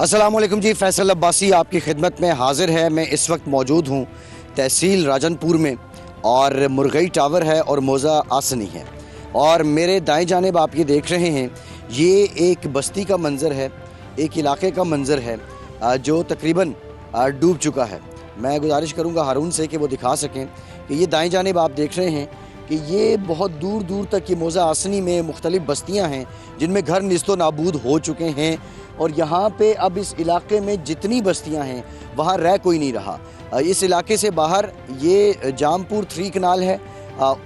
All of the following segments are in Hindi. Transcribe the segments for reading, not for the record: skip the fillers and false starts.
अस्सलामुअलैकुम जी, फैसल अब्बासी आपकी खिदमत में हाज़िर है। मैं इस वक्त मौजूद हूँ तहसील राजनपुर में और मुरगई टावर है और मौज़ा आसनी है। और मेरे दाएं जानिब आप ये देख रहे हैं, ये एक बस्ती का मंज़र है, एक इलाके का मंज़र है जो तकरीबन डूब चुका है। मैं गुजारिश करूँगा हारून से कि वो दिखा सकें कि ये दाएं जानिब आप देख रहे हैं कि ये बहुत दूर दूर तक ये मौज़ा आसनी में मुख्तलिफ़ बस्तियाँ हैं जिनमें घर निस्तो नाबूद हो चुके हैं। और यहाँ पे अब इस इलाके में जितनी बस्तियाँ हैं वहाँ रह कोई नहीं रहा। इस इलाके से बाहर ये जामपुर 3 कनाल है,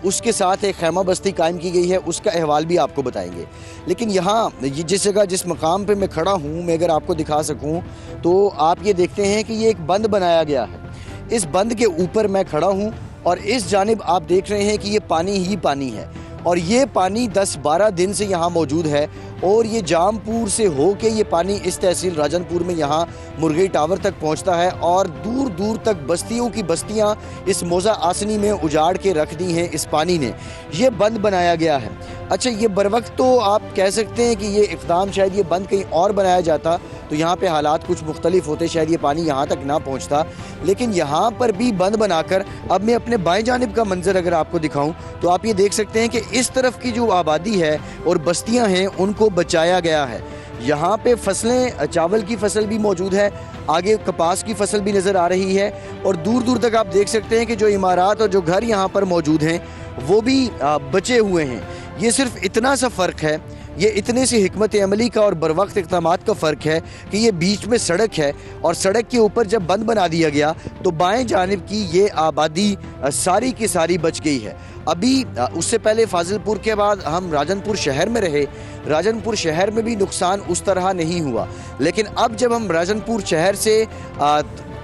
उसके साथ एक खैमा बस्ती कायम की गई है, उसका अहवाल भी आपको बताएंगे। लेकिन यहाँ ये जिस जगह जिस मकाम पे मैं खड़ा हूँ, मैं अगर आपको दिखा सकूँ तो आप ये देखते हैं कि ये एक बंद बनाया गया है। इस बंद के ऊपर मैं खड़ा हूँ और इस जानिब आप देख रहे हैं कि ये पानी ही पानी है और ये पानी 10-12 दिन से यहाँ मौजूद है। और ये जामपुर से हो के ये पानी इस तहसील राजनपुर में यहाँ मुरगई टावर तक पहुँचता है और दूर दूर तक बस्तियों की बस्तियाँ इस मौज़ा आसनी में उजाड़ के रख दी हैं इस पानी ने। ये बंद बनाया गया है। अच्छा, ये बर वक्त तो आप कह सकते हैं कि ये इक़दाम शायद ये बंद कहीं और बनाया जाता तो यहाँ पे हालात कुछ मुख्तलिफ होते, शायद ये पानी यहाँ तक ना पहुँचता। लेकिन यहाँ पर भी बंद बनाकर अब मैं अपने बाएं जानिब का मंजर अगर आपको दिखाऊं तो आप ये देख सकते हैं कि इस तरफ की जो आबादी है और बस्तियाँ हैं उनको बचाया गया है। यहाँ पे फसलें, चावल की फसल भी मौजूद है, आगे कपास की फसल भी नज़र आ रही है और दूर दूर तक आप देख सकते हैं कि जो इमारत और जो घर यहाँ पर मौजूद हैं वो भी बचे हुए हैं। ये सिर्फ इतना सा फ़र्क है, ये इतने सी हिकमत अमली का और बर वक्त इक़दामात का फ़र्क है कि ये बीच में सड़क है और सड़क के ऊपर जब बंद बना दिया गया तो बाएं जानिब की ये आबादी सारी की सारी बच गई है। अभी उससे पहले फाजिलपुर के बाद हम राजनपुर शहर में रहे, राजनपुर शहर में भी नुकसान उस तरह नहीं हुआ। लेकिन अब जब हम राजनपुर शहर से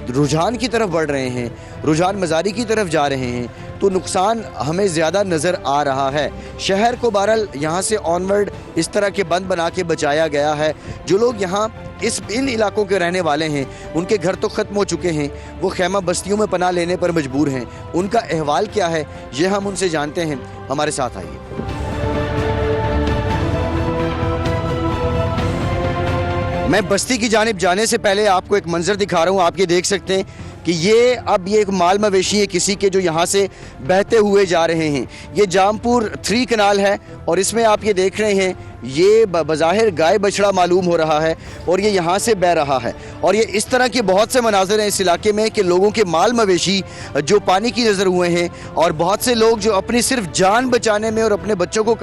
रुझान की तरफ बढ़ रहे हैं, रुझान मज़ारी की तरफ जा रहे हैं, तो नुकसान हमें ज़्यादा नज़र आ रहा है। शहर को बहरहाल यहाँ से ऑनवर्ड इस तरह के बंद बना के बचाया गया है। जो लोग यहाँ इन इलाकों के रहने वाले हैं उनके घर तो ख़त्म हो चुके हैं, वो खैमा बस्तियों में पनाह लेने पर मजबूर हैं। उनका अहवाल क्या है ये हम उनसे जानते हैं, हमारे साथ आइए। मैं बस्ती की जानिब जाने से पहले आपको एक मंजर दिखा रहा हूँ। आप ये देख सकते हैं कि ये एक माल मवेशी है किसी के जो यहाँ से बहते हुए जा रहे हैं। ये जामपुर 3 कनाल है और इसमें आप ये देख रहे हैं ये बज़ाहिर गाय बछड़ा मालूम हो रहा है और ये यहाँ से बह रहा है। और ये इस तरह के बहुत से मनाज़िर हैं इस इलाके में कि लोगों के माल मवेशी जो पानी की नज़र हुए हैं और बहुत से लोग जो अपनी सिर्फ जान बचाने में और अपने बच्चों को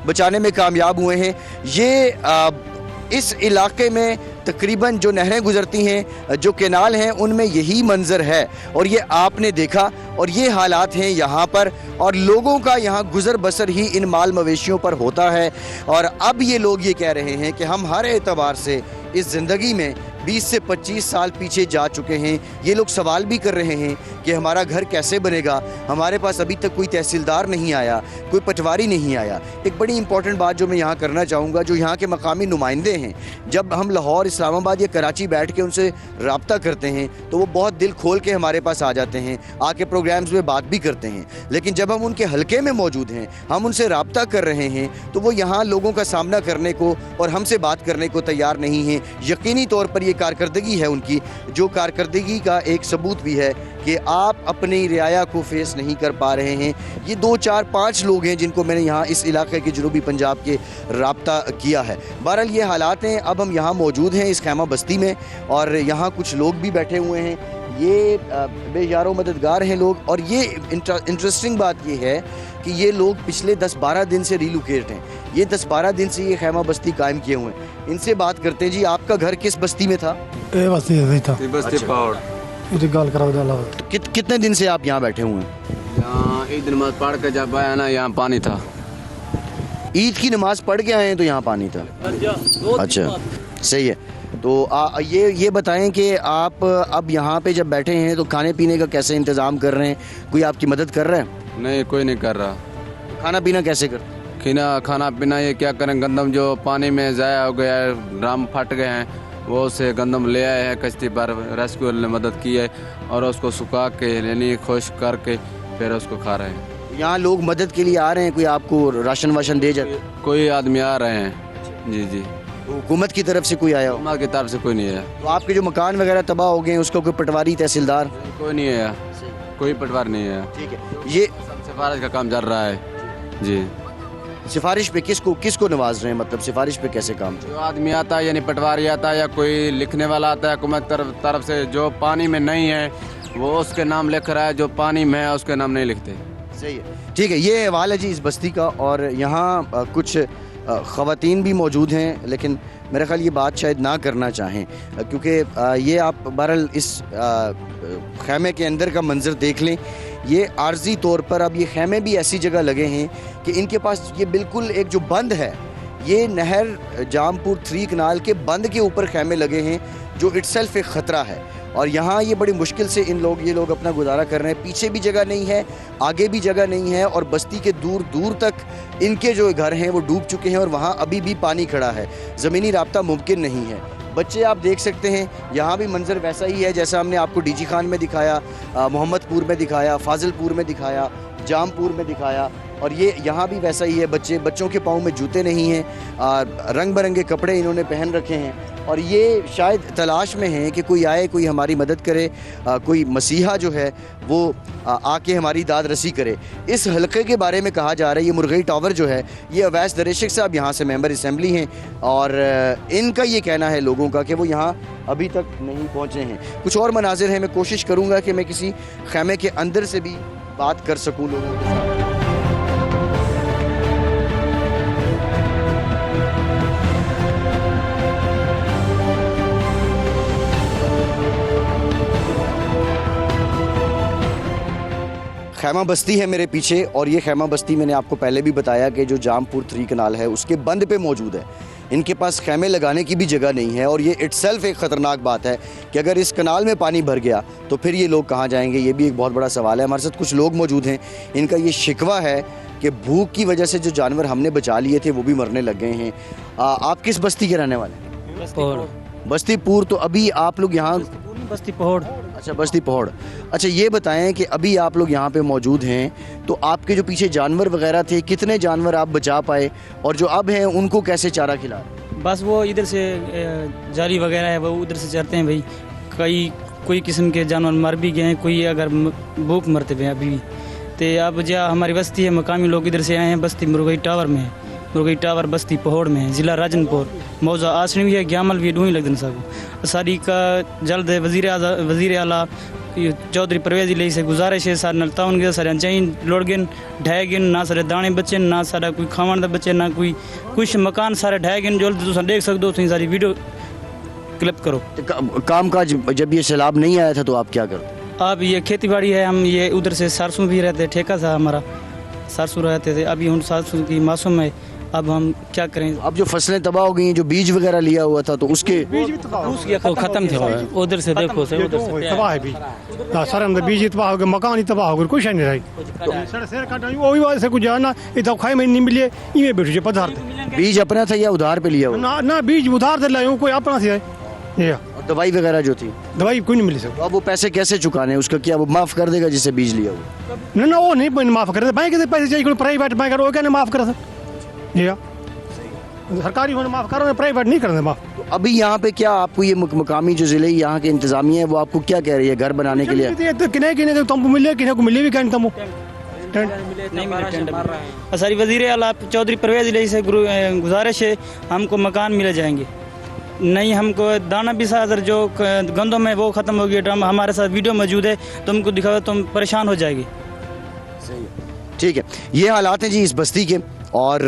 बचाने में कामयाब हुए हैं। ये इस इलाके में तकरीबन जो नहरें गुजरती हैं, जो कैनाल हैं, उनमें यही मंजर है और ये आपने देखा और ये हालात हैं यहाँ पर और लोगों का यहाँ गुज़र बसर ही इन माल मवेशियों पर होता है। और अब ये लोग ये कह रहे हैं कि हम हर एतबार से इस ज़िंदगी में 20 से 25 साल पीछे जा चुके हैं। ये लोग सवाल भी कर रहे हैं कि हमारा घर कैसे बनेगा, हमारे पास अभी तक कोई तहसीलदार नहीं आया, कोई पटवारी नहीं आया। एक बड़ी इंपॉर्टेंट बात जो मैं यहाँ करना चाहूँगा, जो यहाँ के मकामी नुमाइंदे हैं, जब हम लाहौर, इस्लामाबाद या कराची बैठ के उनसे रब्ता करते हैं तो वो बहुत दिल खोल के हमारे पास आ जाते हैं, आके प्रोग्राम्स में बात भी करते हैं। लेकिन जब हम उनके हलके में मौजूद हैं, हम उनसे रब्ता कर रहे हैं तो वो यहाँ लोगों का सामना करने को और हमसे बात करने को तैयार नहीं हैं। यकीनी तौर पर ये कारकर्दगी है उनकी, जो कारकर्दगी का एक सबूत भी है कि आप अपनी रियाया को फेस नहीं कर पा रहे हैं। ये 2, 4, 5 लोग हैं जिनको मैंने यहाँ इस इलाके के जनूबी पंजाब के रब्ता किया है। बहरहाल ये हालात हैं। अब हम यहाँ मौजूद हैं इस खैमा बस्ती में और यहाँ कुछ लोग भी बैठे हुए हैं। ये बेयारो मददगार हैं लोग। और ये इंटरेस्टिंग बात ये है कि ये लोग पिछले 10-12 दिन से रिलोकेट हैं। ये 10-12 दिन से ये खैमा बस्ती कायम किए हुए हैं। इनसे बात करते हैं। जी, आपका घर किस बस्ती में था? ये बस्ती में था। बस्ती पहाड़। ये गाल कराओ डाला। कितने दिन से आप यहाँ बैठे हुए हैं? यहाँ ईद नमाज पढ़ के जब आया ना, यहाँ पानी था। ईद की नमाज पढ़ के आए हैं तो यहाँ पानी था। अच्छा, सही है। तो ये बताएं कि आप अब यहाँ पे जब बैठे हैं तो खाने पीने का कैसे इंतज़ाम कर रहे हैं? कोई आपकी मदद कर रहा है? नहीं, कोई नहीं कर रहा। खाना पीना कैसे कर? खाना पीना ये क्या करें, गंदम जो पानी में ज़ाया हो गया है, ड्रम फट गए हैं, वो से गंदम ले आए हैं कश्ती पर, रेस्क्यू ने मदद की है और उसको सुखा के यानी खुश्क करके फिर उसको खा रहे हैं। यहाँ लोग मदद के लिए आ रहे हैं? कोई आपको राशन वाशन दे जाते? कोई आदमी आ रहे हैं। जी जी। हुकूमत की तरफ से कोई आया हो? हुकूमत की तरफ से कोई नहीं है, तो आपके जो मकान वगैरह तबाह हो गए हैं उसका कोई पटवारी तहसीलदार? कोई नहीं है, कोई पटवार नहीं है। ठीक है, ये सब सिफारिश का काम चल रहा है जी। सिफारिश पे किसको नवाज रहे हैं, मतलब सिफारिश पे कैसे काम? जो आदमी आता है यानी पटवारी आता है या कोई लिखने वाला आता है हुकूमत तरफ से, जो पानी में नहीं है वो उसके नाम लिख रहा है, जो पानी में है उसके नाम नहीं लिखते। सही है, ठीक है। ये अहवाल है जी इस बस्ती का, और यहाँ कुछ ख़वातीन भी मौजूद हैं, लेकिन मेरा ख्याल ये बात शायद ना करना चाहें, क्योंकि ये आप बहरहाल इस खैमे के अंदर का मंज़र देख लें। ये आर्जी तौर पर अब ये खैमे भी ऐसी जगह लगे हैं कि इनके पास ये बिल्कुल एक जो बंद है, ये नहर जामपुर 3 कनाल के बंद के ऊपर खैमे लगे हैं, जो इटसेल्फ एक ख़तरा है। और यहाँ ये बड़ी मुश्किल से ये लोग अपना गुजारा कर रहे हैं। पीछे भी जगह नहीं है, आगे भी जगह नहीं है, और बस्ती के दूर दूर तक इनके जो घर हैं वो डूब चुके हैं, और वहाँ अभी भी पानी खड़ा है, ज़मीनी राब्ता मुमकिन नहीं है। बच्चे आप देख सकते हैं, यहाँ भी मंज़र वैसा ही है जैसा हमने आपको डीजी खान में दिखाया, मोहम्मदपुर में दिखाया, फाजिलपुर में दिखाया, जामपुर में दिखाया, और ये यहाँ भी वैसा ही है। बच्चों के पाँव में जूते नहीं हैं, रंग बिरंगे कपड़े इन्होंने पहन रखे हैं, और ये शायद तलाश में हैं कि कोई आए, कोई हमारी मदद करे, कोई मसीहा जो है वो आके हमारी दाद रसी करे। इस हलके के बारे में कहा जा रहा है, ये मुर्गई टावर जो है, ये अवैस दरेशिक साहब यहाँ से मेंबर असम्बली हैं, और इनका ये कहना है लोगों का कि वो यहाँ अभी तक नहीं पहुँचे हैं। कुछ और मनाजिर हैं, मैं कोशिश करूँगा कि मैं किसी खैमे के अंदर से भी बात कर सकूँ लोगों के साथ। खैमा बस्ती है मेरे पीछे, और ये खैमा बस्ती मैंने आपको पहले भी बताया कि जो जामपुर 3 कनाल है उसके बंद पे मौजूद है। इनके पास खैमे लगाने की भी जगह नहीं है, और ये इटसेल्फ एक ख़तरनाक बात है कि अगर इस कनाल में पानी भर गया तो फिर ये लोग कहाँ जाएंगे, ये भी एक बहुत बड़ा सवाल है। हमारे साथ कुछ लोग मौजूद हैं, इनका ये शिकवा है कि भूख की वजह से जो जानवर हमने बचा लिए थे वो भी मरने लग गए हैं। आप किस बस्ती के रहने वाले हैं? बस्तीपुर। तो अभी आप लोग यहाँ बस्ती पहोड़। अच्छा, बस्ती पहोड़। अच्छा, ये बताएं कि अभी आप लोग यहाँ पे मौजूद हैं, तो आपके जो पीछे जानवर वगैरह थे, कितने जानवर आप बचा पाए, और जो अब हैं उनको कैसे चारा खिला रहे हैं? बस वो इधर से जाली वगैरह है वो उधर से चढ़ते हैं भाई। कोई किस्म के जानवर मर भी गए हैं, कोई अगर भूख मरते हुए अभी भी। तो अब जो हमारी बस्ती है, मकामी लोग इधर से आए हैं, बस्ती मुर्गई टावर में है, मुर्गई टावर बस्ती पहोड़ में है, ज़िला राजनपुर, मौजा आसनी भी है, ग्यामल भी है, डूही लगन सब सारी का जल्द वज़ीर आला चौधरी परवेज इलाही से गुजारिश है सारे नलताउन के सारे चाहिए लोड़ गिन ढह गिन, ना सारे दाने बचे, ना सारा कोई खावन का बचे, ना कोई कुछ मकान सारे ढह गिन, जो तुम देख सकते हो, तुम सारी वीडियो क्लिप करो। काम काज जब ये सैलाब नहीं आया था तो आप क्या करते? अब ये खेती बाड़ी है, हम ये उधर से सरसों भी रहते, ठेका था हमारा, सरसों रहते थे, अभी हम सरसों की मौसम है, अब हम क्या करें। अब जो फसलें तबाह हो गई हैं, जो बीज वगैरह लिया हुआ था, तो उसके खत्म थे उधर से, देखो उधर से तबाह है बीज, सर बीज तबाह हो गए, मकान ही तबाह हो गए, कुछ नहीं रही। वो भी वजह से कुछ जाना इतना खाए में नहीं मिले, इमें बैठे पदार्थ। बीज अपना था या उधार पे लिया हुआ? ना बीज उधार से लाए, कोई अपना से है। और दवाई वगैरह जो थी, दवाई कोई नहीं मिली सर। अब वो पैसे कैसे चुकाने, उसका क्या वो माफ़ कर देगा जिससे बीज लिया हुआ? ना वो नहीं माफ़ करे, बैंक से पैसे चाहिए, प्राइवेट बैंक वो क्या नहीं माफ़ करे सर। जी हाँ, सरकारी होने माफ़ कर रहे हैं, प्राइवेट नहीं कर रहे माफ़। तो अभी यहाँ पे क्या आपको ये मकामी जो ज़िले यहाँ के इंतज़ामिया है वो आपको क्या कह रही है घर बनाने के लिए? किन्हें तुमको मिले, किन्हें को मिले भी क्या तुम सारी वज़ीर आला चौधरी परवेज इलाही से गुजारिश है, हमको मकान मिल जाएंगे, नहीं हमको दाना भी अगर जो गंदों में वो ख़त्म हो गया, हमारे साथ वीडियो मौजूद है, तुमको दिखाओ, तुम परेशान हो जाएगी। ठीक है, ये हालात हैं जी इस बस्ती के, और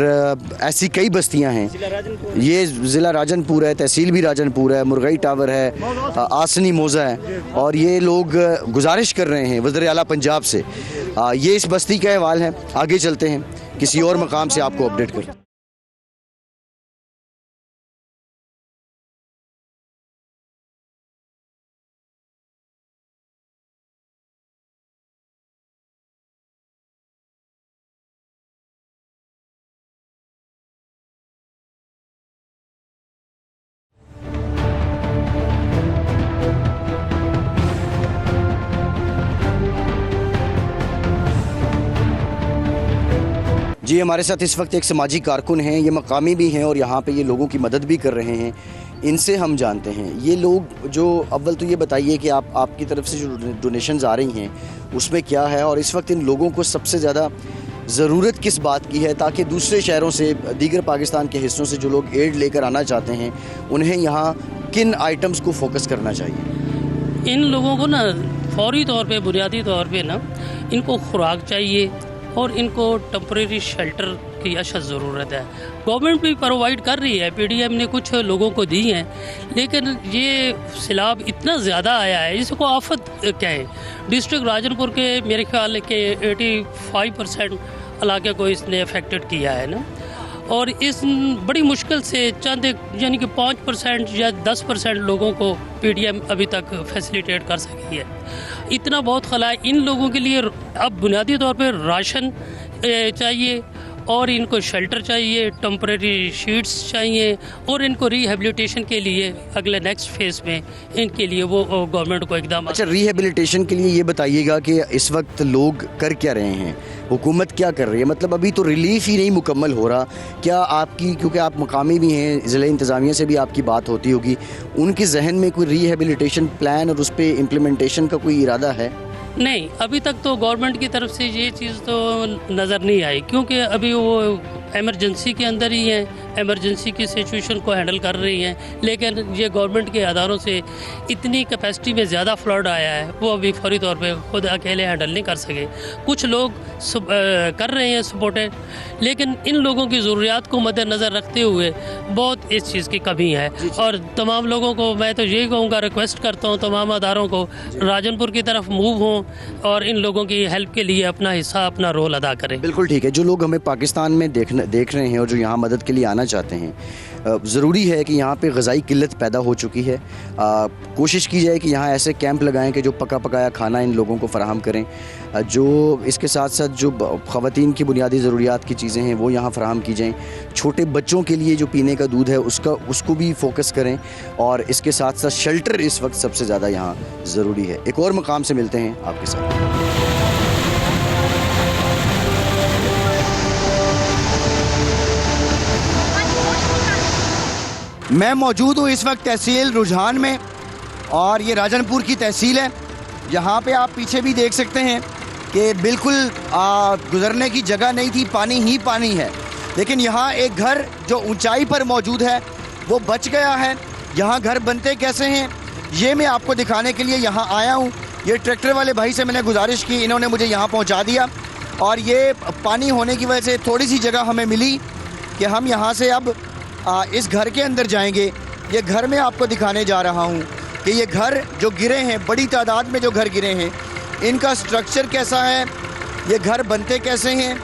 ऐसी कई बस्तियां हैं। ये ज़िला राजनपुर है, तहसील भी राजनपुर है, मुर्गई टावर है, आसनी मौजा है, और ये लोग गुजारिश कर रहे हैं वज़ीर आला पंजाब से। ये इस बस्ती का अहवाल है। आगे चलते हैं, किसी और मकाम से आपको अपडेट करते हैं। जी, हमारे साथ इस वक्त एक समाजी कारकुन हैं, ये मकामी भी हैं और यहाँ पे ये लोगों की मदद भी कर रहे हैं। इनसे हम जानते हैं ये लोग जो, अव्वल तो ये बताइए कि आपकी तरफ से जो डोनेशंस आ रही हैं उसमें क्या है, और इस वक्त इन लोगों को सबसे ज़्यादा ज़रूरत किस बात की है, ताकि दूसरे शहरों से, दीगर पाकिस्तान के हिस्सों से जो लोग एड लेकर आना चाहते हैं उन्हें यहाँ किन आइटम्स को फोकस करना चाहिए? इन लोगों को ना फौरी तौर पे, बुनियादी तौर पे ना इनको खुराक चाहिए और इनको टेम्परेरी शेल्टर की अशद ज़रूरत है। गवर्नमेंट भी प्रोवाइड कर रही है, पीडीएम ने कुछ लोगों को दी हैं, लेकिन ये सैलाब इतना ज़्यादा आया है, इसको आफत कहें। डिस्ट्रिक्ट राजनपुर के मेरे ख्याल के 85% इलाके को इसने अफेक्टेड किया है ना, और इस बड़ी मुश्किल से चंद यानी कि 5% या 10% लोगों को पीडीएम अभी तक फैसिलिटेट कर सकी है। इतना बहुत खला है। इन लोगों के लिए अब बुनियादी तौर पर राशन चाहिए और इनको शेल्टर चाहिए, टेम्परेरी शीट्स चाहिए, और इनको रिहेबिलिटेशन के लिए अगले नेक्स्ट फेज़ में इनके लिए वो गवर्नमेंट को एकदम। अच्छा, रिहेबिलिटेशन के लिए ये बताइएगा कि इस वक्त लोग कर क्या रहे हैं, हुकूमत क्या कर रही है? मतलब अभी तो रिलीफ ही नहीं मुकम्मल हो रहा। क्या आपकी, क्योंकि आप मकामी भी हैं, ज़िला इंतज़ामिया से भी आपकी बात होती होगी, उनके जहन में कोई रिहेबिलिटेशन प्लान और उस पर इम्प्लीमेंटेशन का कोई इरादा है? नहीं, अभी तक तो गवर्नमेंट की तरफ से ये चीज़ तो नज़र नहीं आई, क्योंकि अभी वो एमरजेंसी के अंदर ही हैं, एमरजेंसी की सिचुएशन को हैंडल कर रही हैं। लेकिन ये गवर्नमेंट के अदारों से इतनी कैपेसिटी में ज़्यादा फ्लड आया है, वो अभी फौरी तौर पे खुद अकेले हैंडल नहीं कर सके। कुछ लोग कर रहे हैं सपोर्टेड, लेकिन इन लोगों की ज़रूरियात को मद्देनज़र रखते हुए बहुत इस चीज़ की कमी है। और तमाम लोगों को मैं तो यही कहूँगा, रिक्वेस्ट करता हूँ तमाम अदारों को राजनपुर की तरफ मूव हों और इन लोगों की हेल्प के लिए अपना हिस्सा, अपना रोल अदा करें। बिल्कुल ठीक है। जो लोग हमें पाकिस्तान में देख रहे हैं और जो यहाँ मदद के लिए आना चाहते हैं, ज़रूरी है कि यहाँ पे ग़िज़ाई किल्लत पैदा हो चुकी है। कोशिश की जाए कि यहाँ ऐसे कैंप लगाएं कि जो पका पकाया खाना इन लोगों को फ़राहम करें। जो इसके साथ साथ जो ख़वातीन की बुनियादी ज़रूरियात की चीज़ें हैं वो यहाँ फ़राहम की जाएँ। छोटे बच्चों के लिए जो पीने का दूध है उसको भी फोकस करें, और इसके साथ साथ शेल्टर इस वक्त सबसे ज़्यादा यहाँ ज़रूरी है। एक और मकाम से मिलते हैं आपके साथ। मैं मौजूद हूँ इस वक्त तहसील रुझान में, और ये राजनपुर की तहसील है। यहाँ पे आप पीछे भी देख सकते हैं कि बिल्कुल गुज़रने की जगह नहीं थी, पानी ही पानी है। लेकिन यहाँ एक घर जो ऊंचाई पर मौजूद है वो बच गया है। यहाँ घर बनते कैसे हैं ये मैं आपको दिखाने के लिए यहाँ आया हूँ। ये ट्रैक्टर वाले भाई से मैंने गुजारिश की, इन्होंने मुझे यहाँ पहुँचा दिया, और ये पानी होने की वजह से थोड़ी सी जगह हमें मिली कि हम यहाँ से अब इस घर के अंदर जाएंगे। ये घर मैं आपको दिखाने जा रहा हूँ कि ये घर जो गिरे हैं, बड़ी तादाद में जो घर गिरे हैं, इनका स्ट्रक्चर कैसा है, ये घर बनते कैसे हैं,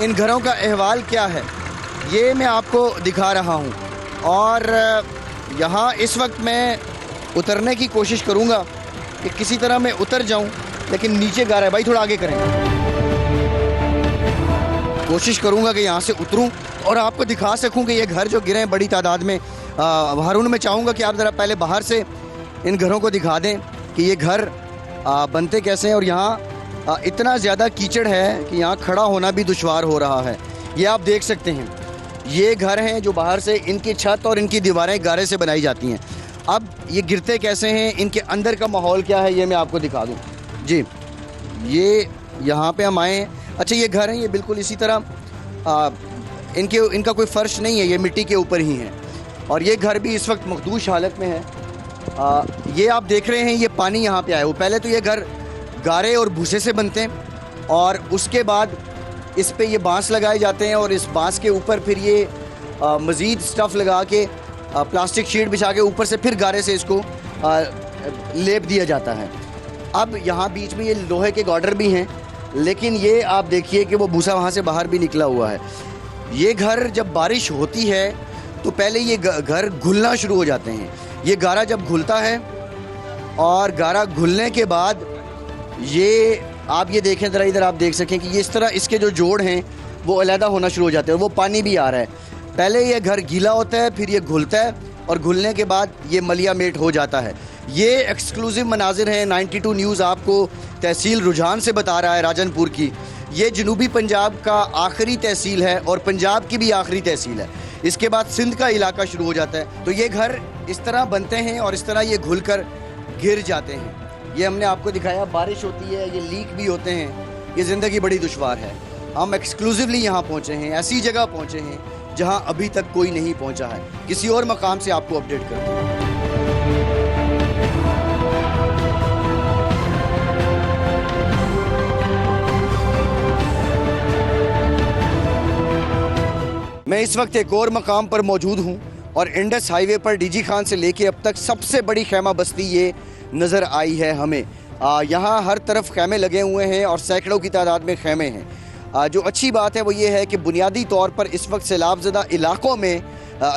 इन घरों का अहवाल क्या है, ये मैं आपको दिखा रहा हूँ। और यहाँ इस वक्त मैं उतरने की कोशिश करूँगा कि किसी तरह मैं उतर जाऊँ, लेकिन नीचे गारा है। भाई थोड़ा आगे करें। कोशिश करूँगा कि यहाँ से उतरूँ और आपको दिखा सकूं कि ये घर जो गिरे हैं बड़ी तादाद में। हारून, मैं चाहूँगा कि आप ज़रा पहले बाहर से इन घरों को दिखा दें कि ये घर बनते कैसे हैं। और यहाँ इतना ज़्यादा कीचड़ है कि यहाँ खड़ा होना भी दुश्वार हो रहा है। ये आप देख सकते हैं, ये घर हैं जो बाहर से, इनकी छत और इनकी दीवारें गारे से बनाई जाती हैं। अब ये गिरते कैसे हैं, इनके अंदर का माहौल क्या है, ये मैं आपको दिखा दूँ। जी, ये यहाँ पर हम आए। अच्छा, ये घर हैं, ये बिल्कुल इसी तरह इनका कोई फ़र्श नहीं है, ये मिट्टी के ऊपर ही हैं, और ये घर भी इस वक्त मखदूश हालत में है। ये आप देख रहे हैं, ये पानी यहाँ पे आया हुआ। पहले तो ये घर गारे और भूसे से बनते हैं, और उसके बाद इस पे ये बांस लगाए जाते हैं, और इस बांस के ऊपर फिर ये मज़ीद स्टफ़ लगा के प्लास्टिक शीट बिछा के ऊपर से फिर गारे से इसको लेप दिया जाता है। अब यहाँ बीच में ये लोहे के गार्डर भी हैं, लेकिन ये आप देखिए कि वो भूसा वहाँ से बाहर भी निकला हुआ है। ये घर जब बारिश होती है तो पहले ये घर घुलना शुरू हो जाते हैं। ये गारा जब घुलता है, और गारा घुलने के बाद ये आप ये देखें ज़रा, इधर आप देख सकें कि ये इस तरह इसके जो जोड़ हैं वो अलहदा होना शुरू हो जाते हैं, वो पानी भी आ रहा है। पहले ये घर गीला होता है, फिर ये घुलता है, और घुलने के बाद ये मलिया मेट हो जाता है। ये एक्सक्लूसिव मनाजिर हैं, 92 न्यूज़ आपको तहसील रुझान से बता रहा है राजनपुर की। ये जनूबी पंजाब का आखिरी तहसील है और पंजाब की भी आखिरी तहसील है। इसके बाद सिंध का इलाका शुरू हो जाता है। तो ये घर इस तरह बनते हैं और इस तरह ये घुलकर गिर जाते हैं। ये हमने आपको दिखाया, बारिश होती है, ये लीक भी होते हैं, ये ज़िंदगी बड़ी दुश्वार है। हम एक्सक्लूसिवली यहाँ पहुँचे हैं, ऐसी जगह पहुँचे हैं जहाँ अभी तक कोई नहीं पहुँचा है। किसी और मकाम से आपको अपडेट करते हैं। मैं इस वक्त एक और मकाम पर मौजूद हूँ और इंडस हाईवे पर डीजी खान से लेके अब तक सबसे बड़ी खैमा बस्ती ये नज़र आई है हमें। यहाँ हर तरफ खैमे लगे हुए हैं और सैकड़ों की तादाद में खैमे हैं। जो अच्छी बात है वो ये है कि बुनियादी तौर पर इस वक्त सैलाबज़दा इलाकों में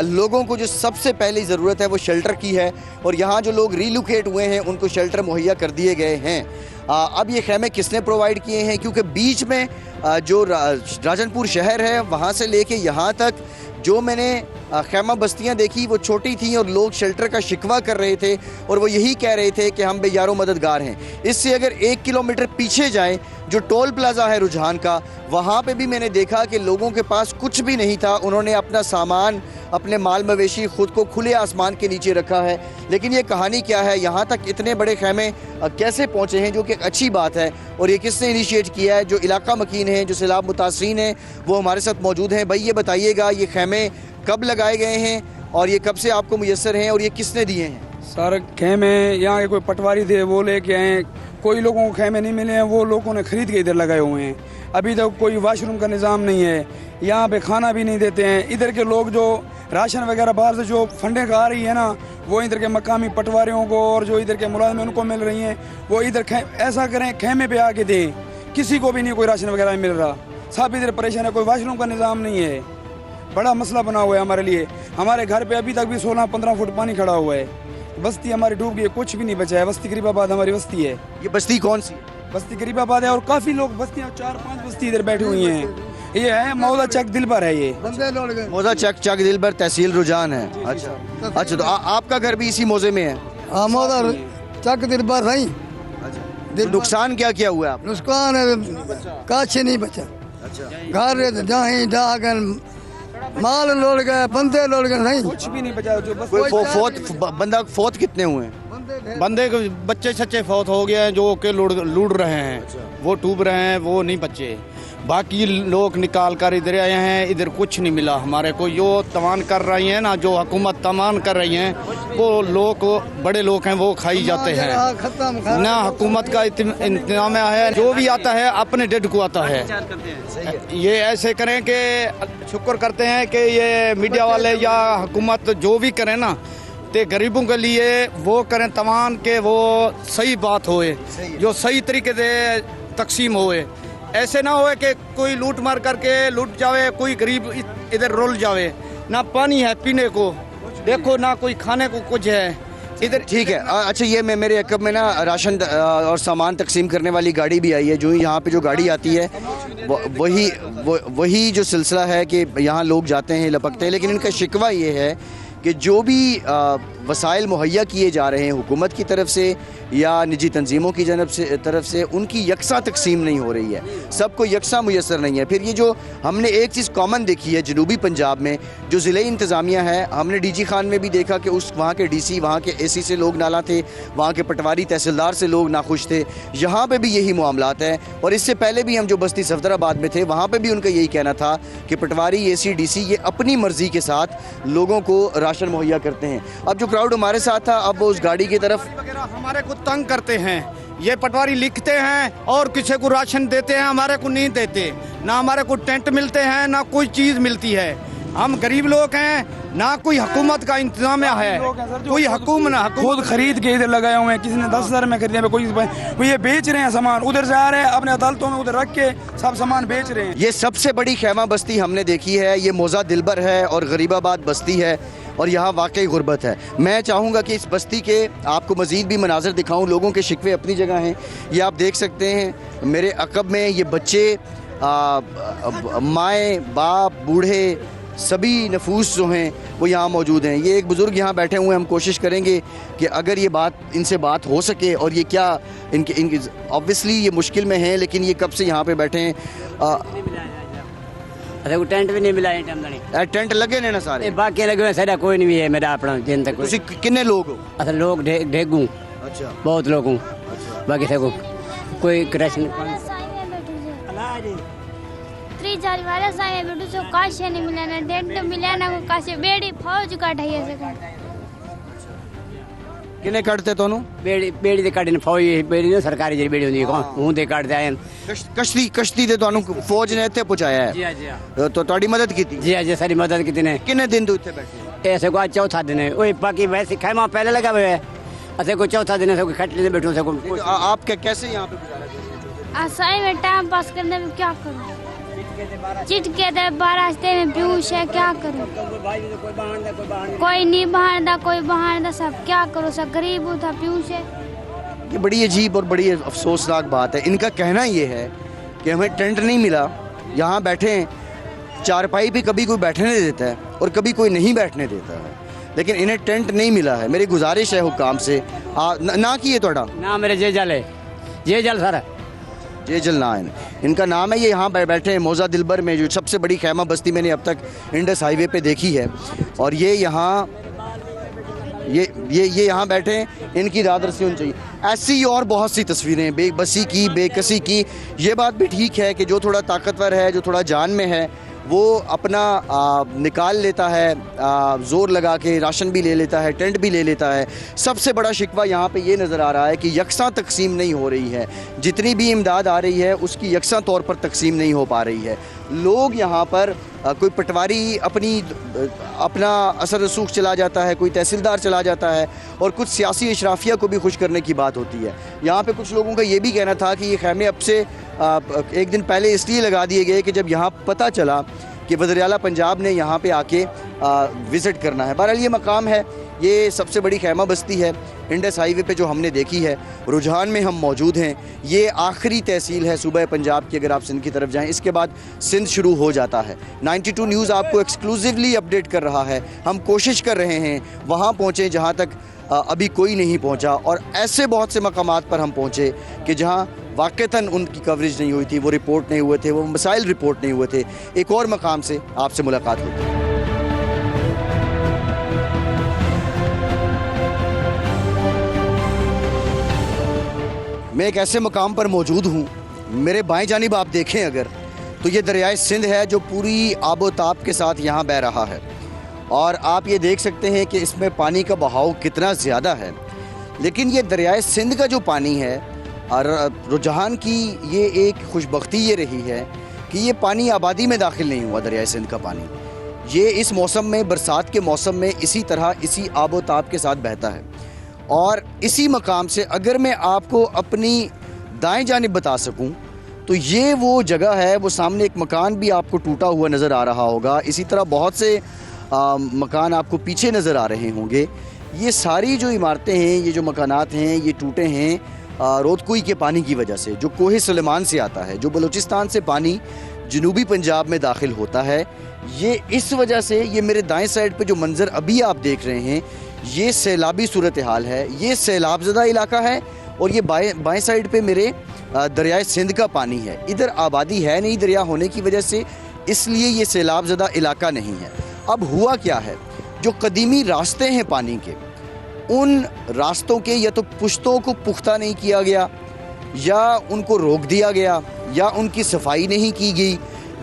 लोगों को जो सबसे पहली ज़रूरत है वो शेल्टर की है और यहाँ जो लोग रीलोकेट हुए हैं उनको शेल्टर मुहैया कर दिए गए हैं। अब ये खैमे किसने प्रोवाइड किए हैं, क्योंकि बीच में जो राजनपुर शहर है वहाँ से लेके यहाँ तक जो मैंने खैमा बस्तियाँ देखी वो छोटी थी और लोग शेल्टर का शिकवा कर रहे थे और वो यही कह रहे थे कि हम बेयारो मददगार हैं। इससे अगर 1 किलोमीटर पीछे जाएं, जो टोल प्लाज़ा है रुझान का, वहाँ पे भी मैंने देखा कि लोगों के पास कुछ भी नहीं था। उन्होंने अपना सामान, अपने माल मवेशी खुद को खुले आसमान के नीचे रखा है। लेकिन ये कहानी क्या है, यहाँ तक इतने बड़े खैमे कैसे पहुँचे हैं, जो कि एक अच्छी बात है। और ये किसने इनिशिएट किया है? जो इलाका मकीन है, जो सैलाब मुतासरीन हैं, वो हमारे साथ मौजूद हैं। भाई ये बताइएगा, ये खैमे कब लगाए गए हैं और ये कब से आपको मुयस्सर हैं और ये किसने दिए हैं? सर खैमे यहाँ के कोई पटवारी थे, वो लेके आए। कोई लोगों को खैमे नहीं मिले हैं, वो लोगों ने खरीद के इधर लगाए हुए हैं। अभी तक कोई वाशरूम का निज़ाम नहीं है, यहाँ पे खाना भी नहीं देते हैं। इधर के लोग जो राशन वगैरह बाहर से जो फंडिंग आ रही है ना, वो इधर के मकामी पटवारियों को और जो इधर के मुलाजिम उनको मिल रही हैं, वो इधर ऐसा करें खैमे पे आके दें। किसी को भी नहीं कोई राशन वगैरह मिल रहा, सब इधर परेशान है। कोई वाशरूम का निज़ाम नहीं है, बड़ा मसला बना हुआ है हमारे लिए। हमारे घर पे अभी तक भी 16-15 फुट पानी खड़ा हुआ है। बस्ती हमारी डूब गई, कुछ भी नहीं बचा है। बस्ती गरीबाबाद हमारी बस्ती है। ये बस्ती कौन सी? बस्ती गरीबाबाद है और काफ़ी लोग बस्तियाँ 4-5 बस्ती इधर बैठी हुई हैं। ये है मौजा चक दिलबर है। ये मौजा चक दिलबर तहसील रुझान है। अच्छा, तो आपका घर भी इसी मौजे में है? हाँ, मौजा चक दिलबर नहीं। तो नुकसान क्या क्या हुआ? नुकसान काछ नहीं बचा। घर जहाँ माल लोड़ गए, बंदे लोड़ गए, नहीं कुछ भी नहीं बचा। जो बस बंदा फोत कितने हुए? बंदे के बच्चे सच्चे फौत हो गए हैं, जो के लूट रहे हैं, वो डूब रहे हैं, वो नहीं बचे। बाकी लोग निकाल कर इधर आए हैं, इधर कुछ नहीं मिला हमारे को। जो तमान कर रही है ना, जो हुकूमत तमान कर रही हैं, वो लोग बड़े लोग हैं, वो खाई जाते हैं ना। हुकूमत का इंतजाम है, जो भी आता है अपने डेढ़ को आता है। ये ऐसे करें कि शुक्र करते हैं कि ये मीडिया वाले या हुकूमत जो भी करें ना, तो गरीबों के लिए वो करें तमान के वो सही बात होए, जो सही तरीके से तकसीम होए। ऐसे ना होए कि कोई लूट मार करके लूट जावे, कोई गरीब इधर रोल जावे। ना पानी है पीने को, देखो ना कोई खाने को कुछ है इधर। ठीक है। अच्छा, ये मैं मेरे अकब में ना राशन और सामान तकसीम करने वाली गाड़ी भी आई है। जो यहाँ पे जो गाड़ी आती है वही जो सिलसिला है कि यहाँ लोग जाते हैं, लपकते हैं। लेकिन इनका शिकवा ये है कि जो भी वसाइल मुहैया किए जा रहे हैं हुकूमत की तरफ से या निजी तंजीमों की तरफ से उनकी यकसा तकसीम नहीं हो रही है, सबको यकसा मुयसर नहीं है। फिर ये जो हमने एक चीज़ कॉमन देखी है जनूबी पंजाब में, जो ज़िले इंतज़ामिया है, हमने डीजी खान में भी देखा कि उस वहाँ के डीसी, वहाँ के एसी से लोग नाला थे, वहाँ के पटवारी तहसीलदार से लोग नाखुश थे। यहाँ पर भी यही मामलात है। और इससे पहले भी हम जो बस्ती सफदराबाद में थे, वहाँ पर भी उनका यही कहना था कि पटवारी, एसी, डीसी ये अपनी मर्ज़ी के साथ लोगों को राशन मुहैया करते हैं। अब जो क्राउड हमारे साथ था, अब वो उस गाड़ी की तरफ हमारे को तंग करते हैं। ये पटवारी लिखते हैं और किसी को राशन देते हैं, हमारे को नहीं देते। ना हमारे को टेंट मिलते हैं, ना कोई चीज़ मिलती है। हम गरीब लोग हैं, ना कोई हुकूमत का इंतजाम है, कोई हुकूमत खुद खरीद के इधर लगाए हुए हैं। किसी ने 10,000 में खरीदे, कोई ये बेच रहे हैं सामान, उधर से आ रहे हैं अपने अदालतों में उधर रख के सब सामान बेच रहे हैं। ये सबसे बड़ी खैमा बस्ती हमने देखी है, ये मौजा दिलबर है और गरीबाबाद बस्ती है और यहाँ वाकई गुर्बत है। मैं चाहूँगा कि इस बस्ती के आपको मज़ीद भी मनाज़र दिखाऊँ। लोगों के शिकवे अपनी जगह हैं, ये आप देख सकते हैं। मेरे अकब में ये बच्चे, माएँ, बाप, बूढ़े, सभी नफूस जो हैं वो यहाँ मौजूद हैं। ये एक बुज़ुर्ग यहाँ बैठे हुए हैं, हम कोशिश करेंगे कि अगर ये बात इनसे बात हो सके और ये क्या इनके ऑब्वियसली ये मुश्किल में हैं, लेकिन ये कब से यहाँ पे बैठे हैं। अरे कोई टेंट भी नहीं मिला टेंट लगे ने ना सारे बाकी लगे हुए सारा कोई नहीं है मेरा अपना जिन तक ਤੁਸੀਂ किन्ने लोग हो? असल लोग ढेगू अच्छा बहुत लोग हूँ बाकी से कोई कृष्ण त्री जारी वाले साए बेटू सो काशे नहीं मिला ना टेंट मिला ना कोई काशे बेड़ी फौज का ढाई से किन्ने कटते तोनू बेड़ी ਦੇ ਕੱਢਣ ਫੌਜ बेड़ी ने सरकारी ਜਿਹੜੀ बेड़ी ਹੁੰਦੀ ਹੈ ਉਹ ਦੇ ਕੱਢਦੇ ਆਏ कश्ती ਦੇ ਤੁਹਾਨੂੰ ਫੌਜ ਨੇ ਇੱਥੇ ਪਹੁੰਚਾਇਆ ਹੈ। ਜੀ ਜੀ तो ਤੁਹਾਡੀ ਮਦਦ ਕੀਤੀ जी जी सारी मदद की ने किन्ने दिन ਤੋਂ ਇੱਥੇ ਬੈਠੇ ऐसे को आज चौथा दिन है वही बाकी वैसे खैमा पहले लगा हुआ है ऐसे कोई चौथा दिन है कोई खटले से बैठो से कोई आप कैसे यहाँ पे गुजारा करते हो? आसाई में टाइम पास करने में क्या करूं चिटके दे बारास्ते में बेहोश है क्या करूं कोई नहीं बहानदा कोई बहानदा सब क्या करो सब गरीब था बेहोश है। ये बड़ी अजीब और बड़ी अफसोसनाक बात है। इनका कहना ये है कि हमें टेंट नहीं मिला, यहाँ बैठे हैं, चारपाई पे कभी कोई बैठने देता है और कभी कोई नहीं बैठने देता है, लेकिन इन्हें टेंट नहीं मिला है। मेरी गुजारिश है हुक्काम से ना कि ये थोड़ा ना मेरे जे जल है जे जल सर जे जलनायन इनका नाम है। ये यहाँ बैठे हैं मौजा दिलबर में, जो सबसे बड़ी खैमा बस्ती मैंने अब तक इंडस हाईवे पे देखी है, और ये यहाँ यहाँ बैठे हैं। इनकी रादरसी होनी चाहिए। ऐसी और बहुत सी तस्वीरें बेबसी की, बेकसी की। ये बात भी ठीक है कि जो थोड़ा ताकतवर है, जो थोड़ा जान में है, वो अपना निकाल लेता है, ज़ोर लगा के राशन भी ले लेता है, टेंट भी ले लेता है। सबसे बड़ा शिकवा यहाँ पे ये नज़र आ रहा है कि यकसा तकसीम नहीं हो रही है। जितनी भी इमदाद आ रही है उसकी यकसा तौर पर तकसीम नहीं हो पा रही है। लोग यहाँ पर कोई पटवारी अपना असर रसूख चला जाता है, कोई तहसीलदार चला जाता है, और कुछ सियासी इशराफिया को भी खुश करने की बात होती है। यहाँ पे कुछ लोगों का ये भी कहना था कि ये खैमे अब से एक दिन पहले इसलिए लगा दिए गए कि जब यहाँ पता चला कि वज़ीर आला पंजाब ने यहाँ पे आके विज़िट करना है। बहरहाल ये मकाम है, ये सबसे बड़ी खैमा बस्ती है इंडस हाईवे पे जो हमने देखी है। रुझान में हम मौजूद हैं। ये आखिरी तहसील है सूबा पंजाब की। अगर आप सिंध की तरफ जाएं, इसके बाद सिंध शुरू हो जाता है। 92 न्यूज़ आपको एक्सक्लूसिवली अपडेट कर रहा है। हम कोशिश कर रहे हैं वहाँ पहुँचें जहाँ तक अभी कोई नहीं पहुँचा, और ऐसे बहुत से मकामात पर हम पहुँचे कि जहाँ वाक़तन उनकी कवरेज नहीं हुई थी, वो रिपोर्ट नहीं हुए थे, वो मसाइल रिपोर्ट नहीं हुए थे। एक और मकाम से आपसे मुलाकात होती है। मैं एक ऐसे मकाम पर मौजूद हूँ, मेरे बाएं जानिब आप देखें अगर, तो ये दरियाए सिंध है जो पूरी आबोताब के साथ यहाँ बह रहा है, और आप ये देख सकते हैं कि इसमें पानी का बहाव कितना ज़्यादा है। लेकिन ये दरियाए सिंध का जो पानी है, और रुझान की ये एक खुशबख्ती ये रही है कि ये पानी आबादी में दाखिल नहीं हुआ। दरियाए सिंध का पानी ये इस मौसम में, बरसात के मौसम में इसी तरह इसी आबोताब के साथ बहता है। और इसी मकाम से अगर मैं आपको अपनी दाएं जानिब बता सकूं, तो ये वो जगह है। वो सामने एक मकान भी आपको टूटा हुआ नज़र आ रहा होगा। इसी तरह बहुत से मकान आपको पीछे नज़र आ रहे होंगे। ये सारी जो इमारतें हैं, ये जो मकानात हैं, ये टूटे हैं रोदकुई के पानी की वजह से, जो कोहे सुलेमान से आता है, जो बलूचिस्तान से पानी जनूबी पंजाब में दाखिल होता है। ये इस वजह से, ये मेरे दाएं साइड पे जो मंज़र अभी आप देख रहे हैं, ये सैलाबी सूरत हाल है। ये सैलाबज़दा इलाका है, और ये बाएं साइड पे मेरे दरियाए सिंध का पानी है। इधर आबादी है नहीं दरिया होने की वजह से, इसलिए ये सैलाबज़दा इलाका नहीं है। अब हुआ क्या है, जो कदीमी रास्ते हैं पानी के, उन रास्तों के या तो पुश्तों को पुख्ता नहीं किया गया, या उनको रोक दिया गया, या उनकी सफाई नहीं की गई,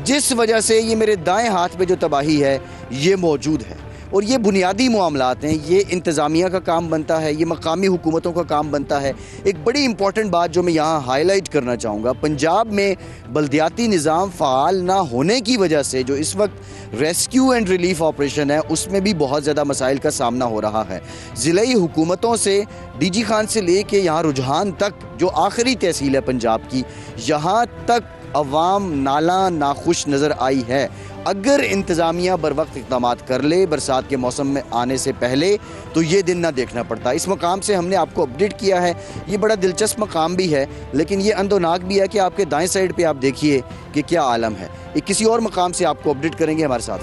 जिस वजह से ये मेरे दाएं हाथ पे जो तबाही है ये मौजूद है। और ये बुनियादी मामलात हैं, ये इंतज़ामिया का काम बनता है, ये मकामी हुकूमतों का काम बनता है। एक बड़ी इंपॉर्टेंट बात जो मैं यहाँ हाईलाइट करना चाहूँगा, पंजाब में बल्दियाती निज़ाम फ़ाल ना होने की वजह से जो इस वक्त रेस्क्यू एंड रिलीफ ऑपरेशन है, उसमें भी बहुत ज़्यादा मसाइल का सामना हो रहा है। ज़िलाई हुकूमतों से, डीजी खान से ले के यहाँ रुझान तक, जो आखिरी तहसील है पंजाब की, यहाँ तक अवाम नाला नाखुश नज़र आई है। अगर इंतज़ामिया बर वक्त इक़दामात कर ले बरसात के मौसम में आने से पहले, तो ये दिन ना देखना पड़ता। इस मकाम से हमने आपको अपडेट किया है। ये बड़ा दिलचस्प मकाम भी है, लेकिन ये अंदोनाक भी है कि आपके दाएं साइड पे आप देखिए कि क्या आलम है। ये किसी और मकाम से आपको अपडेट करेंगे, हमारे साथ।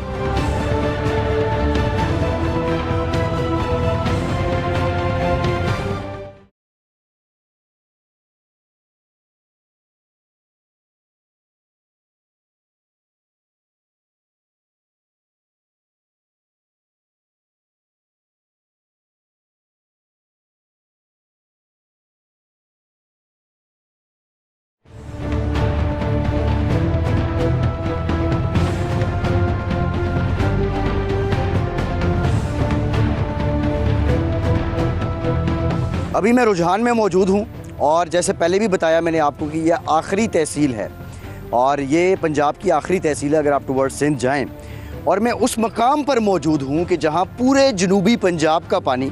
अभी मैं रुझान में मौजूद हूँ और जैसे पहले भी बताया मैंने आपको कि यह आखिरी तहसील है और ये पंजाब की आखिरी तहसील है अगर आप टुवर्ड्स सिंध जाएं। और मैं उस मकाम पर मौजूद हूँ कि जहाँ पूरे जनूबी पंजाब का पानी,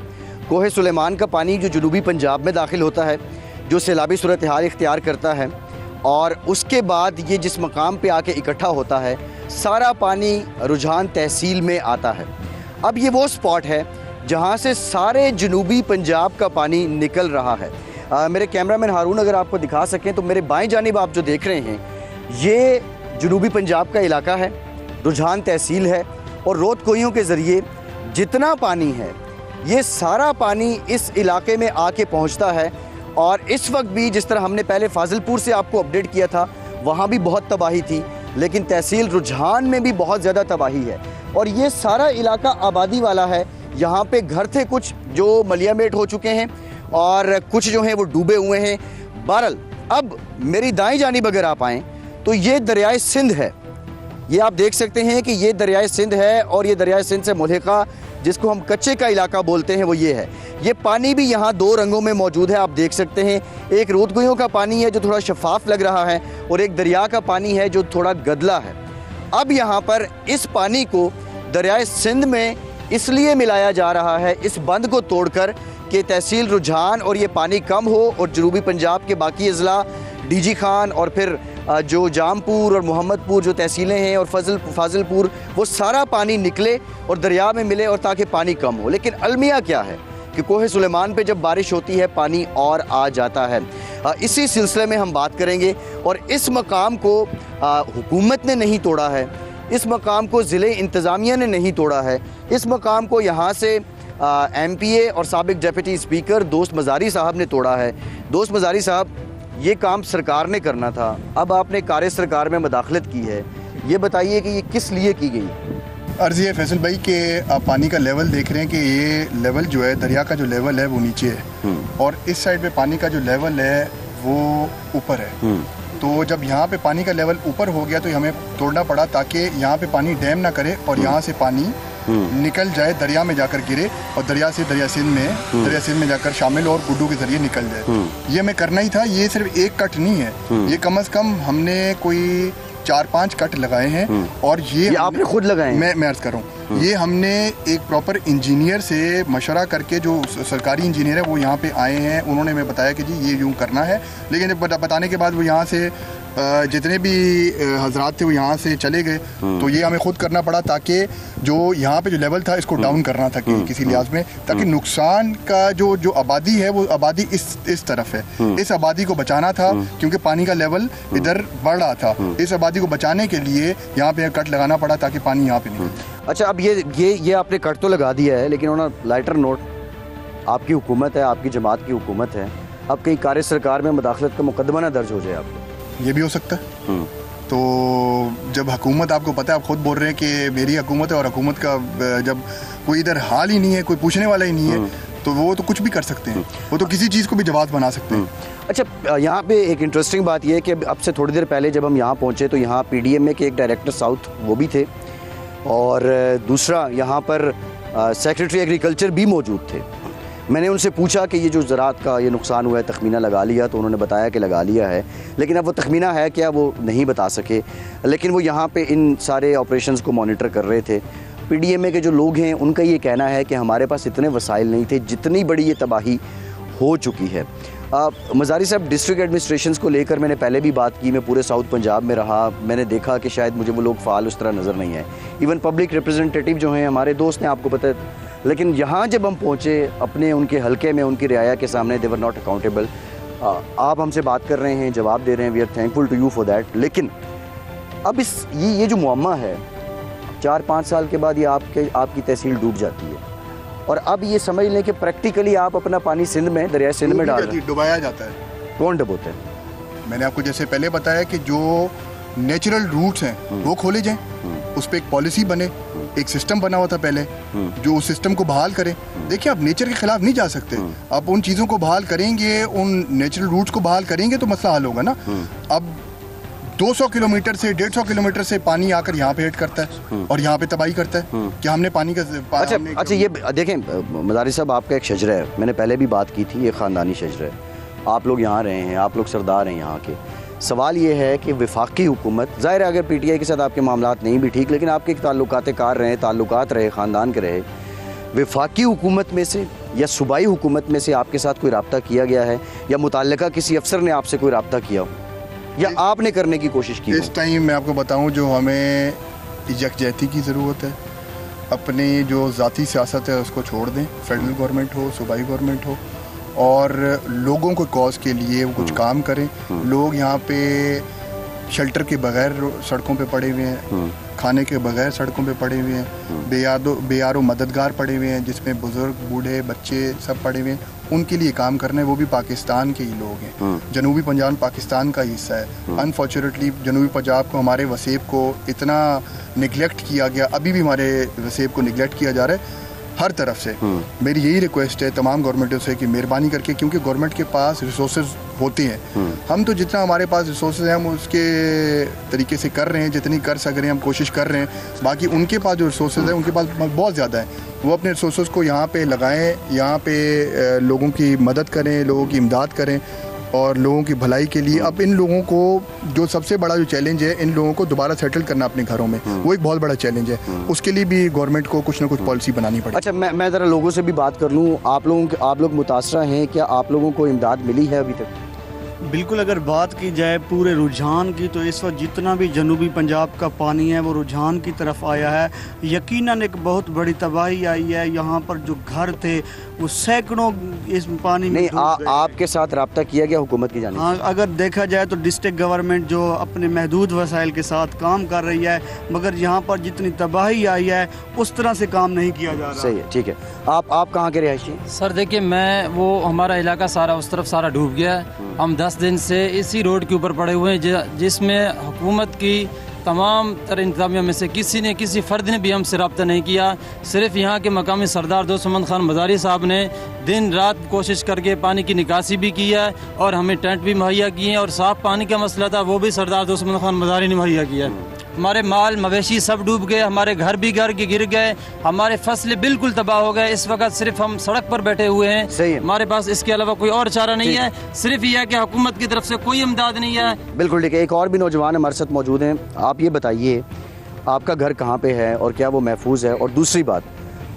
कोहे सुलेमान का पानी जो जनूबी पंजाब में दाखिल होता है, जो सैलाबी सूरत हाल इख्तियार करता है, और उसके बाद ये जिस मकाम पे आके इकट्ठा होता है, सारा पानी रुझान तहसील में आता है। अब ये वो स्पॉट है जहाँ से सारे जनूबी पंजाब का पानी निकल रहा है। मेरे कैमरामैन हारून अगर आपको दिखा सकें तो मेरे बाएं जानिब आप जो देख रहे हैं ये जनूबी पंजाब का इलाका है, रुझान तहसील है, और रोद कोहियों के ज़रिए जितना पानी है ये सारा पानी इस इलाके में आके पहुंचता है। और इस वक्त भी जिस तरह हमने पहले फाजिलपुर से आपको अपडेट किया था वहाँ भी बहुत तबाही थी, लेकिन तहसील रुझान में भी बहुत ज़्यादा तबाही है। और ये सारा इलाका आबादी वाला है, यहाँ पे घर थे कुछ जो मलियामेट हो चुके हैं और कुछ जो हैं वो डूबे हुए हैं। बहरहाल अब मेरी दाएं जानिब अगर आप आएँ तो ये दरियाए सिंध है, ये आप देख सकते हैं कि ये दरियाए सिंध है और ये दरियाए सिंध से मुल्हिका जिसको हम कच्चे का इलाका बोलते हैं वो ये है। ये पानी भी यहाँ दो रंगों में मौजूद है, आप देख सकते हैं। एक रोदगुइयों का पानी है जो थोड़ा शफाफ लग रहा है और एक दरिया का पानी है जो थोड़ा गदला है। अब यहाँ पर इस पानी को दरियाए सिंध में इसलिए मिलाया जा रहा है इस बंद को तोड़कर कि तहसील रुझान और ये पानी कम हो और जनूबी पंजाब के बाकी अजला डीजी खान और फिर जो जामपुर और मोहम्मदपुर जो तहसीलें हैं और फाजिलपुर वो सारा पानी निकले और दरिया में मिले और ताकि पानी कम हो। लेकिन अलमिया क्या है कि कोहे सुलेमान पे जब बारिश होती है पानी और आ जाता है। इसी सिलसिले में हम बात करेंगे। और इस मकाम को हुकूमत ने नहीं तोड़ा है, इस मकाम को ज़िले इंतज़ामिया ने नहीं तोड़ा है, इस मकाम को यहाँ से MPA और साबिक डिप्टी स्पीकर दोस्त मज़ारी साहब ने तोड़ा है। दोस्त मज़ारी साहब, ये काम सरकार ने करना था, अब आपने कार्य सरकार में मदाखलत की है, ये बताइए कि ये किस लिए की गई? अर्ज़ ये फैसल भाई कि आप पानी का लेवल देख रहे हैं कि ये लेवल जो है दरिया का जो लेवल है वो नीचे है और इस साइड पे पानी का जो लेवल है वो ऊपर है। तो जब यहाँ पे पानी का लेवल ऊपर हो गया तो हमें तोड़ना पड़ा ताकि यहाँ पे पानी डैम ना करे और यहाँ से पानी निकल जाए, दरिया में जाकर गिरे और दरिया सिंध में जाकर शामिल और गुड्डू के जरिए निकल जाए। ये हमें करना ही था। ये सिर्फ एक कट नहीं है, ये कम से कम हमने कोई 4-5 कट लगाए हैं। और ये आपने खुद लगाए हैं? मैं अर्ज कर रहा हूँ, ये हमने एक प्रॉपर इंजीनियर से मशवरा करके, जो सरकारी इंजीनियर है वो यहाँ पे आए हैं, उन्होंने हमें बताया कि जी ये यूँ करना है। लेकिन जब बताने के बाद वो यहाँ से जितने भी हजरात थे वो यहाँ से चले गए, तो ये हमें खुद करना पड़ा ताकि जो यहाँ पे जो लेवल था इसको डाउन करना था किसी लिहाज में, ताकि नुकसान का जो आबादी है वो आबादी इस तरफ है, इस आबादी को बचाना था क्योंकि पानी का लेवल इधर बढ़ रहा था। इस आबादी को बचाने के लिए यहाँ पे कट लगाना पड़ा ताकि पानी यहाँ पे निकले। अच्छा, अब ये आपने कट तो लगा दिया है, लेकिन ऑन लाइटर नोट, आपकी हुकूमत है, आपकी जमात की हुकूमत है, अब कहीं कार्य सरकार में मुदाखलत का मुकदमा ना दर्ज हो जाए आपको? ये भी हो सकता है। तो जब हुकूमत, आपको पता है, आप खुद बोल रहे हैं कि मेरी हुकूमत है और हुकूमत का जब कोई इधर हाल ही नहीं है, कोई पूछने वाला ही नहीं है, तो वो तो कुछ भी कर सकते हैं, वो तो किसी चीज़ को भी जवाब बना सकते हैं। अच्छा, यहाँ पे एक इंटरेस्टिंग बात ये है कि अब से थोड़ी देर पहले जब हम यहाँ पहुँचे तो यहाँ PDMA के एक डायरेक्टर साउथ वो भी थे और दूसरा यहाँ पर सेक्रेटरी एग्रीकल्चर भी मौजूद थे। मैंने उनसे पूछा कि ये जो ज़राअत का ये नुकसान हुआ है तखमीना लगा लिया, तो उन्होंने बताया कि लगा लिया है, लेकिन अब वो तखमीना है क्या वो नहीं बता सके। लेकिन वो यहाँ पे इन सारे ऑपरेशंस को मॉनिटर कर रहे थे। PDMA के जो लोग हैं उनका ये कहना है कि हमारे पास इतने वसाइल नहीं थे जितनी बड़ी ये तबाही हो चुकी है। मज़ारी साहब, डिस्ट्रिक्ट एडमिनिस्ट्रेशंस को लेकर मैंने पहले भी बात की, मैं पूरे साउथ पंजाब में रहा, मैंने देखा कि शायद मुझे वो लोग फ़ाल उस तरह नज़र नहीं आए। इवन पब्लिक रिप्रेजेंटेटिव जो हैं हमारे दोस्त हैं, आपको पता है, लेकिन यहाँ जब हम पहुँचे अपने उनके हलके में, उनकी रियाया के सामने, दे वर नॉट अकाउंटेबल। आप हमसे बात कर रहे हैं, जवाब दे रहे हैं, we are thankful to you for that. लेकिन अब ये जो मुअम्मा है, 4-5 साल के बाद ये आपकी तहसील डूब जाती है और अब ये समझ लें कि प्रैक्टिकली आप अपना पानी सिंध में, दरिया सिंध में डाल रहे हैं। डुबाया जाता है। कौन डुबोता है? मैंने आपको जैसे पहले बताया कि जो नेचुरल रूट्स हैं वो खोले जाएं, उस पर एक पॉलिसी बने, एक सिस्टम बना हुआ था पहले जो उस सिस्टम को बहाल करे। देखिए, आप नेचर के खिलाफ नहीं जा सकते, आप उन चीज़ों को बहाल करेंगे, उन नेचुरल रूट्स को बहाल करेंगे तो मसला हल होगा ना। अब 200 किलोमीटर से 150 किलोमीटर से पानी आकर यहाँ पे हिट करता है और यहाँ पे तबाही करता है कि हमने पानी का अच्छा ये देखें मदारी साहब, आपका एक शजरा है, मैंने पहले भी बात की थी, ये ख़ानदानी शजरा है। आप लोग यहाँ रहे हैं, आप लोग सरदार हैं यहाँ के। सवाल ये है कि वफाकी हुकूमत, ज़ाहिर है अगर पीटीआई के साथ आपके मामलात नहीं भी ठीक, लेकिन आपके ताल्लुकात कार रहे, ताल्लुकात रहे, ख़ानदान के रहे, वफाकी हुकूमत में से या सूबाई हुकूमत में से आपके साथ कोई रब्ता किया गया है या मुतल्लिका किसी अफसर ने आपसे कोई रब्ता किया हो या आपने करने की कोशिश की? इस टाइम मैं आपको बताऊं, जो हमें यकजहती की ज़रूरत है, अपनी जो ज़ाती सियासत है उसको छोड़ दें, फेडरल गवर्नमेंट हो, सूबाई गवर्नमेंट हो, और लोगों को कॉज के लिए वो कुछ काम करें। लोग यहाँ पे शेल्टर के बगैर सड़कों पे पड़े हुए हैं, खाने के बगैर सड़कों पे पड़े हुए हैं, बेयारो मददगार पड़े हुए हैं, जिसमें बुज़ुर्ग, बूढ़े, बच्चे सब पड़े हुए हैं। उनके लिए काम करना है, वो भी पाकिस्तान के ही लोग हैं। जनूबी पंजाब पाकिस्तान का हिस्सा है। अनफॉर्चुनेटली जनूबी पंजाब को, हमारे वसेब को इतना निगलेक्ट किया गया, अभी भी हमारे वसेब को निगलेक्ट किया जा रहा है हर तरफ से। मेरी यही रिक्वेस्ट है तमाम गवर्नमेंटों से कि मेहरबानी करके, क्योंकि गवर्नमेंट के पास रिसोर्सेज होते हैं, हम तो जितना हमारे पास रिसोर्सेज हैं हम उसके तरीके से कर रहे हैं, जितनी कर सक रहे हैं हम कोशिश कर रहे हैं। बाकी उनके पास जो रिसोर्सेज हैं उनके पास बहुत ज़्यादा है, वो अपने रिसोर्सेज को यहाँ पे लगाएं, यहाँ पे लोगों की मदद करें, लोगों की इमदाद करें और लोगों की भलाई के लिए। अब इन लोगों को जो सबसे बड़ा जो चैलेंज है, इन लोगों को दोबारा सेटल करना अपने घरों में, वो एक बहुत बड़ा चैलेंज है। उसके लिए भी गवर्नमेंट को कुछ ना कुछ पॉलिसी बनानी पड़ेगी। अच्छा, मैं ज़रा लोगों से भी बात कर लूँ। आप लोग मुतासरा हैं, क्या आप लोगों को इमदाद मिली है अभी तक? बिल्कुल, अगर बात की जाए पूरे रुझान की, तो इस वक्त जितना भी जनूबी पंजाब का पानी है वो रुझान की तरफ आया है। यकीनन एक बहुत बड़ी तबाही आई है। यहाँ पर जो घर थे वो सैकड़ों इस पानी में आपके साथ रब्ता किया गया हुकूमत की जानिब? हाँ, अगर देखा जाए तो डिस्ट्रिक्ट गवर्नमेंट जो अपने महदूद वसाइल के साथ काम कर रही है, मगर यहाँ पर जितनी तबाही आई है उस तरह से काम नहीं किया जा रहा। सही है, ठीक है। आप कहाँ के रहायशी? सर देखिए, हमारा इलाका सारा उस तरफ सारा डूब गया है। हम 10 दिन से इसी रोड के ऊपर पड़े हुए हैं, जिसमें हुकूमत की तमाम तरह इंतजामिया में से किसी फ़र्द ने भी हमसे रब्ता नहीं किया। सिर्फ यहाँ के मकामी सरदार दोस्तमंद खान मज़ारी साहब ने दिन रात कोशिश करके पानी की निकासी भी की है और हमें टेंट भी मुहैया किए हैं, और साफ़ पानी का मसला था वो भी सरदार दोस्तमंद खान मज़ारी ने मुहैया किया है। हमारे माल मवेशी सब डूब गए, हमारे घर भी गिर गए, हमारे फसलें बिल्कुल तबाह हो गए। इस वक्त सिर्फ हम सड़क पर बैठे हुए हैं। सही है। हमारे पास इसके अलावा कोई और चारा नहीं है, सिर्फ यह है कि हुकूमत की तरफ से कोई इमदाद नहीं है। बिल्कुल ठीक है। एक और भी नौजवान हमारे साथ मौजूद हैं। आप ये बताइए, आपका घर कहाँ पे है और क्या वो महफूज है? और दूसरी बात,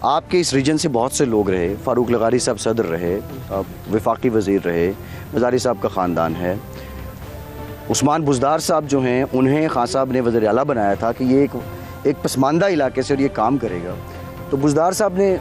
आपके इस रीजन से बहुत से लोग रहे, फ़ारूक लगारी साहब सदर रहे, वफाकी वज़ीर रहे, मज़ारी साहब का ख़ानदान है, उस्मान बुज़दार साहब जो हैं उन्हें खान साहब ने वज़ीर आला बनाया था कि ये एक पसमानदा इलाके से और ये काम करेगा। तो बुज़दार साहब ने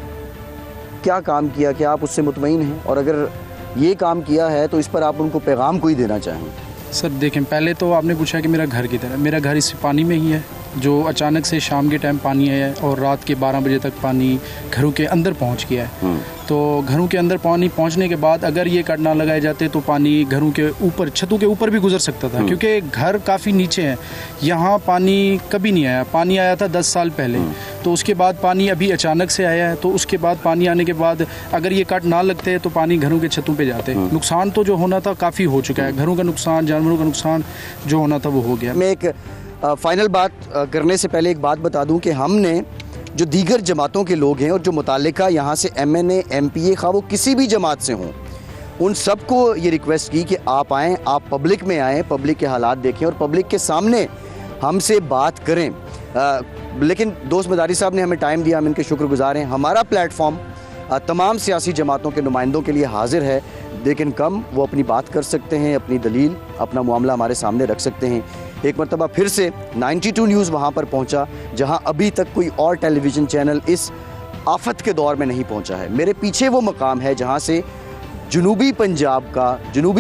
क्या काम किया, क्या आप उससे मुतमईन हैं? और अगर ये काम किया है तो इस पर आप उनको पैगाम कोई देना चाहें? सर देखें, पहले तो आपने पूछा कि मेरा घर किधर है। मेरा घर इस पानी में ही है, जो अचानक से शाम के टाइम पानी आया है और रात के 12 बजे तक पानी घरों के अंदर पहुंच गया है। तो घरों के अंदर पानी पहुंचने के बाद अगर ये कट ना लगाए जाते तो पानी घरों के ऊपर, छतों के ऊपर भी गुजर सकता था, क्योंकि घर काफ़ी नीचे हैं। यहाँ पानी कभी नहीं आया। पानी आया था 10 साल पहले, तो उसके बाद पानी अभी अचानक से आया है। तो उसके बाद पानी आने के बाद अगर ये कट ना लगते तो पानी घरों के छतों पे जाते। नुकसान तो जो होना था काफ़ी हो चुका है। घरों का नुकसान, जानवरों का नुकसान जो होना था वो हो गया। मैं एक फाइनल बात करने से पहले एक बात बता दूं कि हमने जो दीगर जमातों के लोग हैं और जो मुतालिका यहाँ से MNA MPA खा वो किसी भी जमात से हों, उन सबको ये रिक्वेस्ट की कि आप आएँ, आप पब्लिक में आएँ, पब्लिक के हालात देखें और पब्लिक के सामने हमसे बात करें। लेकिन दोस्त मज़ारी साहब ने हमें टाइम दिया, हम इनके शुक्रगुजार हैं। हमारा प्लेटफॉर्म तमाम सियासी जमातों के नुमाइंदों के लिए हाजिर है, लेकिन कम वो अपनी बात कर सकते हैं, अपनी दलील, अपना मामला हमारे सामने रख सकते हैं। एक मरतबा फिर से 92 न्यूज़ वहाँ पर पहुँचा जहाँ अभी तक कोई और टेलीविज़न चैनल इस आफत के दौर में नहीं पहुँचा है। मेरे पीछे वो मकाम है जहाँ से जनूबी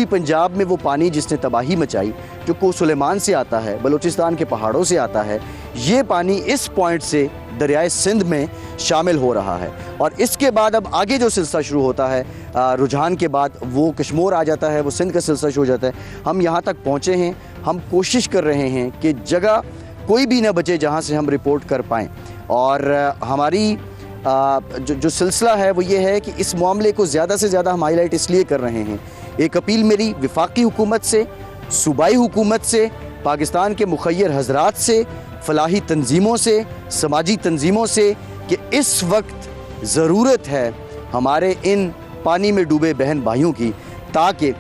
पंजाब में वो पानी जिसने तबाही मचाई, जो को सुलेमान से आता है, बलूचिस्तान के पहाड़ों से आता है, ये पानी इस पॉइंट से दरियाए सिंध में शामिल हो रहा है। और इसके बाद अब आगे जो सिलसिला शुरू होता है, रुझान के बाद वो कश्मीर आ जाता है, वो सिंध का सिलसिला शुरू हो जाता है। हम यहाँ तक पहुँचे हैं, हम कोशिश कर रहे हैं कि जगह कोई भी ना बचे जहाँ से हम रिपोर्ट कर पाएँ। और हमारी जो सिलसिला है वो ये है कि इस मामले को ज़्यादा से ज़्यादा हम हाईलाइट इसलिए कर रहे हैं। एक अपील मेरी वफाकी हुकूमत से, सूबाई हुकूमत से, पाकिस्तान के मुखय्यर हजरात से, फलाही तंजीमों से, समाजी तंजीमों से कि इस वक्त ज़रूरत है हमारे इन पानी में डूबे बहन भाइयों की, ताकि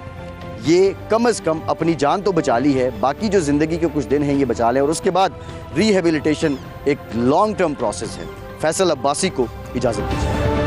ये कम से कम अपनी जान तो बचा ली है, बाकी जो ज़िंदगी के कुछ दिन हैं ये बचा लें, और उसके बाद रिहेबिलिटेशन एक लॉन्ग टर्म प्रोसेस है। फैसल अब्बासी को इजाज़त दीजिए।